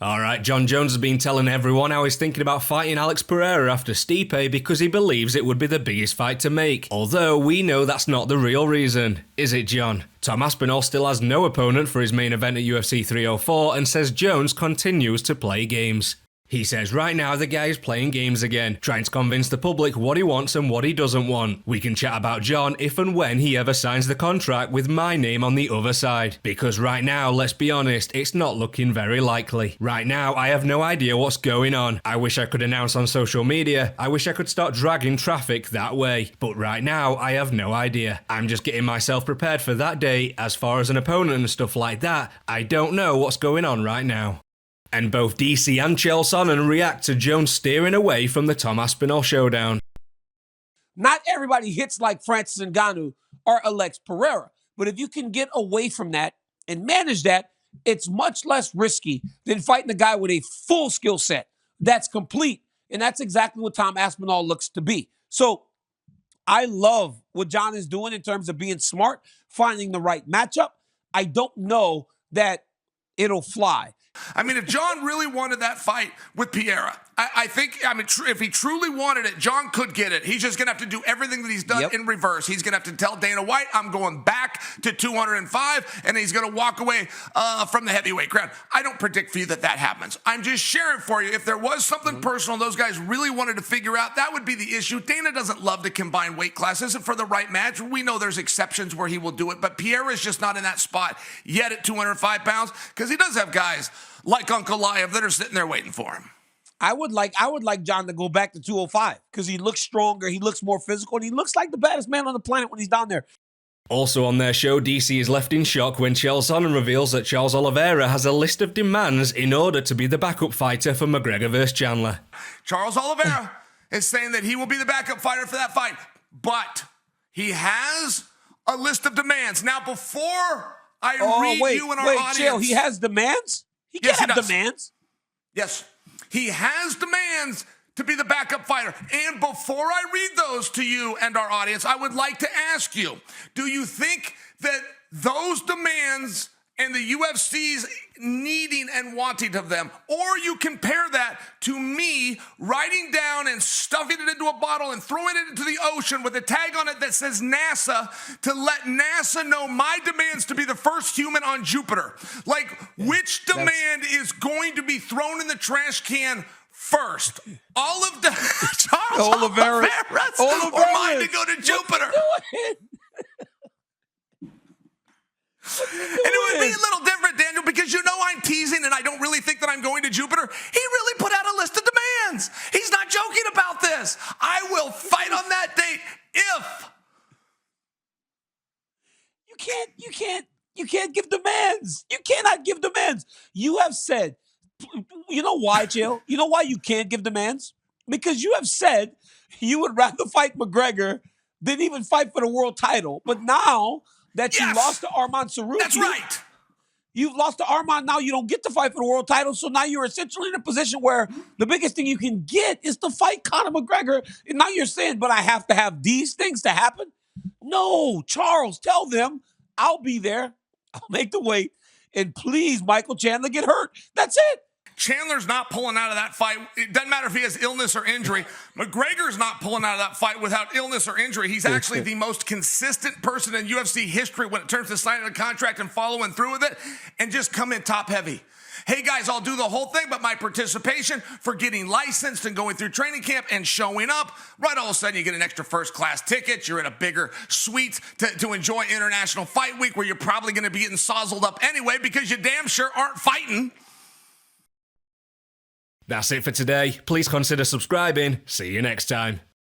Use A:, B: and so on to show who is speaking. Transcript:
A: Alright, John Jones has been telling everyone how he's thinking about fighting Alex Pereira after Stipe because he believes it would be the biggest fight to make. Although we know that's not the real reason. Is it, John? Tom Aspinall still has no opponent for his main event at UFC 304 and says Jones continues to play games. He says right now the guy is playing games again, trying to convince the public what he wants and what he doesn't want. We can chat about John if and when he ever signs the contract with my name on the other side. Because right now, let's be honest, it's not looking very likely. Right now, I have no idea what's going on. I wish I could announce on social media. I wish I could start dragging traffic that way. But right now, I have no idea. I'm just getting myself prepared for that day. As far as an opponent and stuff like that, I don't know what's going on right now. And both DC and Sonnen react to Jones steering away from the Tom Aspinall showdown.
B: Not everybody hits like Francis Ngannou or Alex Pereira, but if you can get away from that and manage that, it's much less risky than fighting a guy with a full skill set that's complete, and that's exactly what Tom Aspinall looks to be. So I love what John is doing in terms of being smart, finding the right matchup. I don't know that it'll fly.
C: I mean, if John really wanted that fight with Pereira, I think, if he truly wanted it, John could get it. He's just going to have to do everything that he's done in reverse. He's going to have to tell Dana White, I'm going back to 205, and he's going to walk away from the heavyweight crown. I don't predict for you that happens. I'm just sharing for you. If there was something personal those guys really wanted to figure out, that would be the issue. Dana doesn't love to combine weight classes, and for the right match, we know there's exceptions where he will do it, but Pereira is just not in that spot yet at 205 pounds because he does have guys like Uncle Liev that are sitting there waiting for him.
B: I would like John to go back to 205 because he looks stronger, he looks more physical, and he looks like the baddest man on the planet when he's down there.
A: Also on their show, DC is left in shock when Sonnen reveals that Charles Oliveira has a list of demands in order to be the backup fighter for McGregor vs. Chandler.
C: Charles Oliveira is saying that he will be the backup fighter for that fight, but he has a list of demands. Now, before I read you and our audience...
B: Chill, he has demands? He can't have demands.
C: Yes, he has demands to be the backup fighter. And before I read those to you and our audience, I would like to ask you, do you think that those demands and the UFC's needing and wanting of them, or you compare that to me writing down and stuffing it into a bottle and throwing it into the ocean with a tag on it that says NASA to let NASA know my demands to be the first human on Jupiter? Like, which demand is going to be thrown in the trash can first? All of the Charles Oliveira or mine to go to Jupiter? And it would be a little different, Daniel, because you know I'm teasing and I don't really think that I'm going to Jupiter. He really put out a list of demands. He's not joking about this. I will fight on that date if...
B: You can't give demands. You cannot give demands. You have said, you know why, Jill? You know why you can't give demands? Because you have said you would rather fight McGregor than even fight for the world title. But now that you lost to Arman Saruki.
C: That's right.
B: You've lost to Arman. Now you don't get to fight for the world title. So now you're essentially in a position where the biggest thing you can get is to fight Conor McGregor. And now you're saying, but I have to have these things to happen? No, Charles, tell them I'll be there. I'll make the weight. And please, Michael Chandler, get hurt. That's it.
C: Chandler's not pulling out of that fight. It doesn't matter if he has illness or injury. McGregor's not pulling out of that fight without illness or injury. He's actually the most consistent person in UFC history when it comes to signing a contract and following through with it and just come in top heavy. Hey guys, I'll do the whole thing, but my participation for getting licensed and going through training camp and showing up, right all of a sudden you get an extra first class ticket. You're in a bigger suite to enjoy International Fight Week where you're probably going to be getting sozzled up anyway because you damn sure aren't fighting.
A: That's it for today. Please consider subscribing. See you next time.